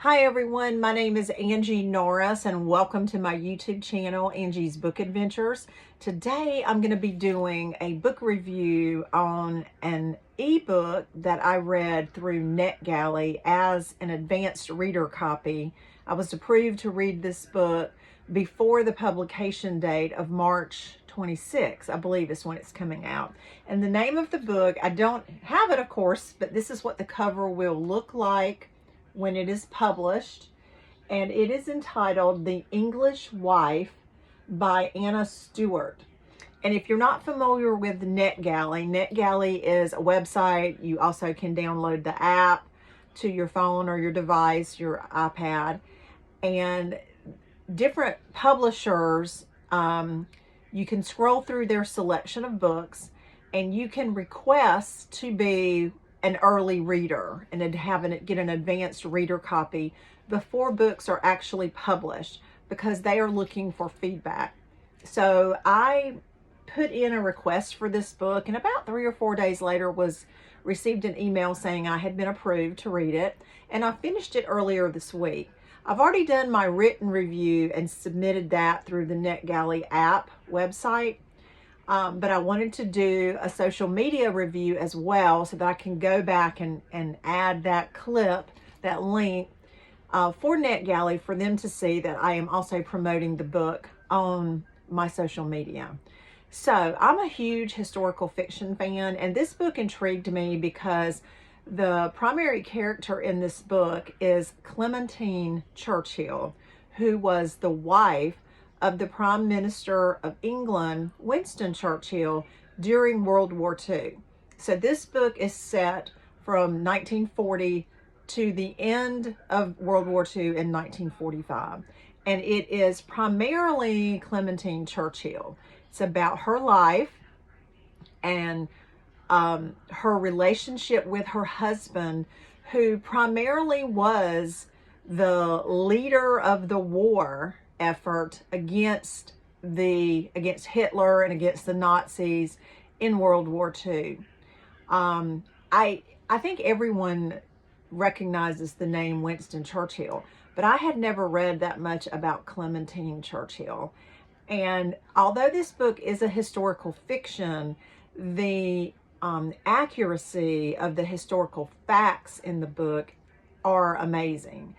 Hi everyone, my name is Angie Norris and welcome to my YouTube channel, Angie's Book Adventures. Today I'm going to be doing a book review on an ebook that I read through Net Galley as an advanced reader copy. I was approved to read this book before the publication date of March 26, I believe is when it's coming out. And the name of the book, I don't have it of course, but this is what the cover will look like when it is published, and it is entitled The English Wife by Anna Stuart. And if you're not familiar with Net Galley is a website. You also can download the app to your phone or your device, your iPad, and different publishers, you can scroll through their selection of books and you can request to be an early reader and get an advanced reader copy before books are actually published, because they are looking for feedback. So I put in a request for this book, and about 3 or 4 days later received an email saying I had been approved to read it, and I finished it earlier this week. I've already done my written review and submitted that through the Net Galley app website. But I wanted to do a social media review as well so that I can go back and add that clip, that link for Net Galley, for them to see that I am also promoting the book on my social media. So I'm a huge historical fiction fan, and this book intrigued me because the primary character in this book is Clementine Churchill, who was the wife of the Prime Minister of England, Winston Churchill, during World War II. So this book is set from 1940 to the end of World War II in 1945. And it is primarily Clementine Churchill. It's about her life and her relationship with her husband, who primarily was the leader of the war effort against Hitler and against the Nazis in World War II. I think everyone recognizes the name Winston Churchill, but I had never read that much about Clementine Churchill. And although this book is a historical fiction, the accuracy of the historical facts in the book are amazing.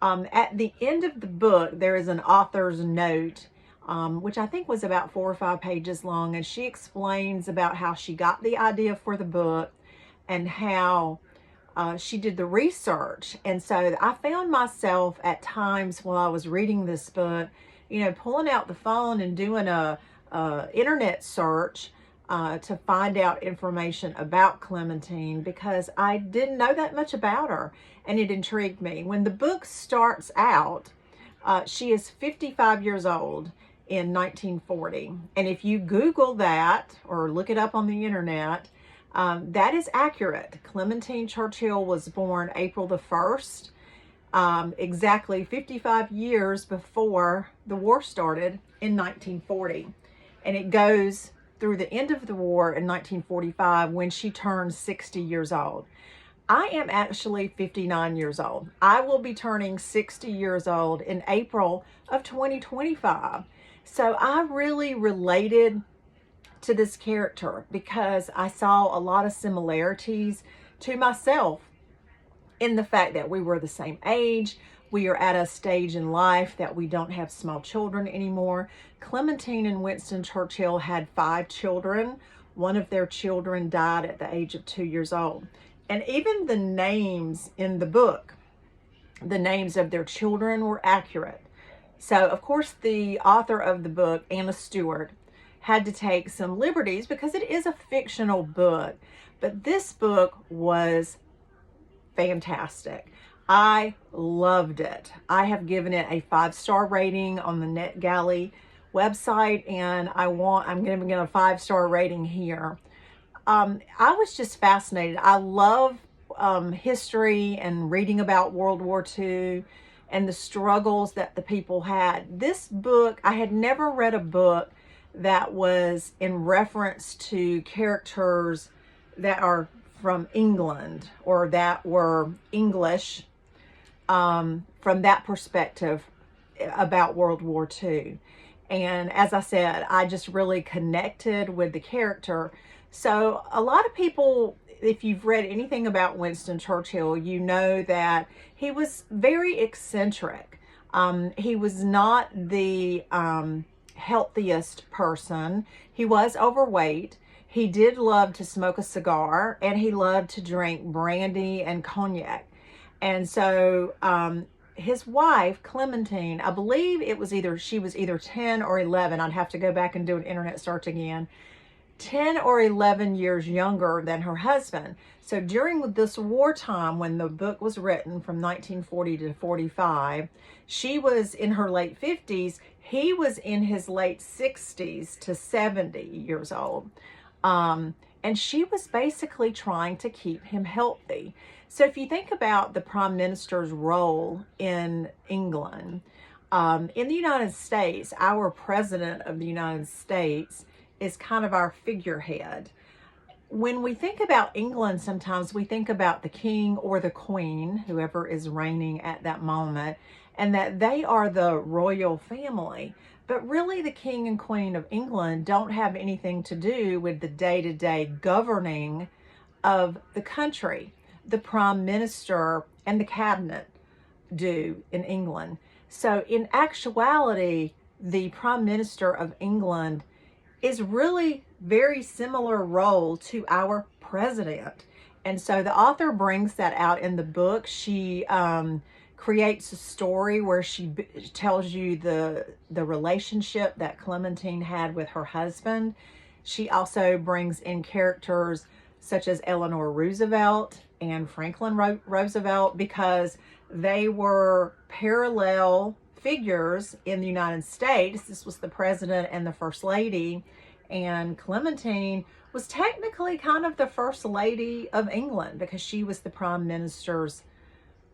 At the end of the book, there is an author's note, which I think was about 4 or 5 pages long, and she explains about how she got the idea for the book and how she did the research. And so I found myself at times while I was reading this book, pulling out the phone and doing a internet search to find out information about Clementine, because I didn't know that much about her, and it intrigued me. When the book starts out, she is 55 years old in 1940, and if you Google that or look it up on the internet, that is accurate. Clementine Churchill was born April the 1st, exactly 55 years before the war started in 1940, and it goes through the end of the war in 1945 when she turned 60 years old. I am actually 59 years old. I will be turning 60 years old in April of 2025. So I really related to this character because I saw a lot of similarities to myself in the fact that we were the same age. We are at a stage in life that we don't have small children anymore. Clementine and Winston Churchill had 5 children. One of their children died at the age of 2 years old. And even the names in the book, the names of their children were accurate. So, of course, the author of the book, Anna Stuart, had to take some liberties because it is a fictional book. But this book was fantastic. I loved it. I have given it a 5-star rating on the Net Galley website, and I'm giving it a 5-star rating here. I was just fascinated. I love history and reading about World War II and the struggles that the people had. This book, I had never read a book that was in reference to characters that are from England or that were English from that perspective about World War II. And as I said, I just really connected with the character. So a lot of people, if you've read anything about Winston Churchill, you know that he was very eccentric. He was not the healthiest person. He was overweight. He did love to smoke a cigar, and he loved to drink brandy and cognac. And so his wife, Clementine, I believe she was either 10 or 11. I'd have to go back and do an internet search again. 10 or 11 years younger than her husband. So during this wartime, when the book was written from 1940 to 45, she was in her late 50s. He was in his late 60s to 70 years old. And she was basically trying to keep him healthy. So if you think about the Prime Minister's role in England, in the United States, our President of the United States is kind of our figurehead. When we think about England, sometimes we think about the king or the queen, whoever is reigning at that moment, and that they are the royal family. But really, the king and queen of England don't have anything to do with the day-to-day governing of the country. The prime minister and the cabinet do in England. So in actuality, the prime minister of England is really very similar role to our president. And so the author brings that out in the book. She creates a story where she tells you the relationship that Clementine had with her husband. She also brings in characters such as Eleanor Roosevelt and Franklin Roosevelt, because they were parallel figures in the United States. This was the president and the first lady, and Clementine was technically kind of the first lady of England because she was the prime minister's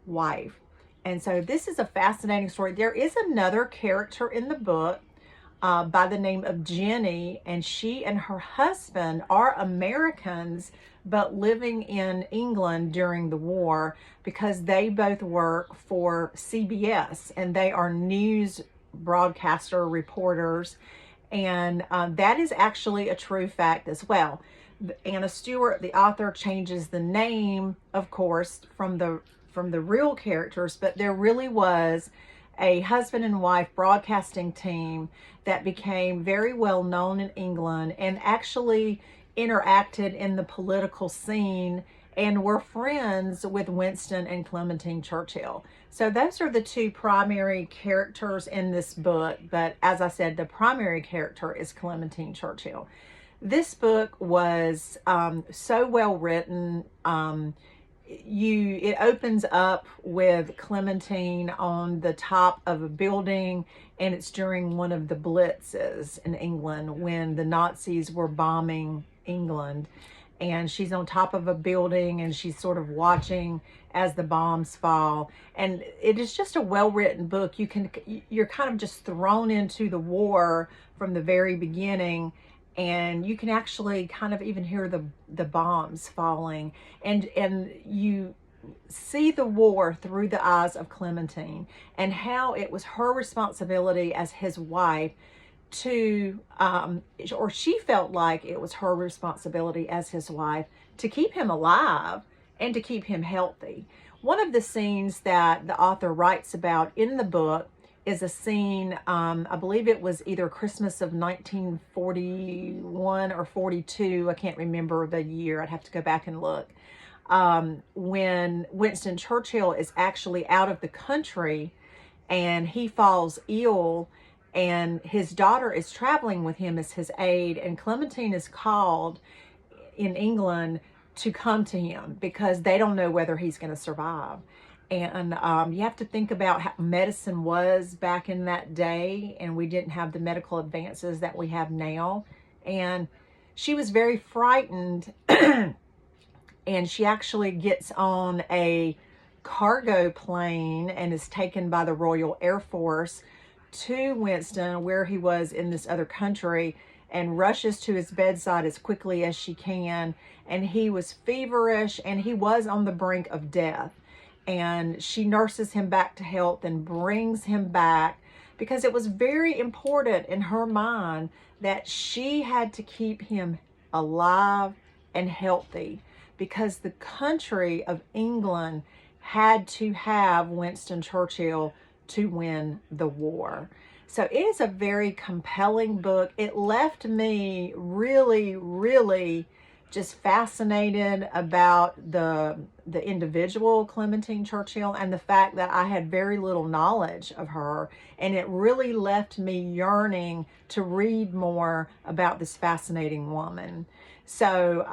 wife. And so this is a fascinating story. There is another character in the book by the name of Jenny, and she and her husband are Americans but living in England during the war, because they both work for CBS and they are news broadcaster reporters. And that is actually a true fact as well. Anna Stuart, the author, changes the name, of course, from the real characters, but there really was a husband and wife broadcasting team that became very well known in England and actually interacted in the political scene and were friends with Winston and Clementine Churchill. So those are the two primary characters in this book. But as I said, the primary character is Clementine Churchill. This book was so well written. It opens up with Clementine on the top of a building, and it's during one of the blitzes in England when the Nazis were bombing England, and she's on top of a building and she's sort of watching as the bombs fall. And it is just a well-written book. You're kind of just thrown into the war from the very beginning, and you can actually kind of even hear the bombs falling, and you see the war through the eyes of Clementine and how it was her responsibility as his wife to, or she felt like it was her responsibility as his wife to keep him alive and to keep him healthy. One of the scenes that the author writes about in the book is a scene, I believe it was either Christmas of 1941 or 42, I can't remember the year, I'd have to go back and look, when Winston Churchill is actually out of the country and he falls ill, and his daughter is traveling with him as his aide, and Clementine is called in England to come to him because they don't know whether he's going to survive. And you have to think about how medicine was back in that day, and we didn't have the medical advances that we have now. And she was very frightened, and she actually gets on a cargo plane and is taken by the Royal Air Force to Winston, where he was in this other country, and rushes to his bedside as quickly as she can. And he was feverish and he was on the brink of death. and she nurses him back to health and brings him back, because it was very important in her mind that she had to keep him alive and healthy, because the country of England had to have Winston Churchill to win the war. So it is a very compelling book. It left me really just fascinated about the individual Clementine Churchill, and the fact that I had very little knowledge of her, and it really left me yearning to read more about this fascinating woman. So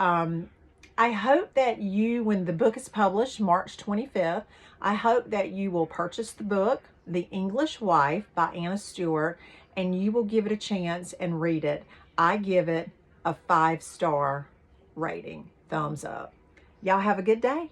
I hope that you, when the book is published March 25th, I hope that you will purchase the book, The English Wife by Anna Stuart, and you will give it a chance and read it. I give it a 5-star rating. Thumbs up. Y'all have a good day.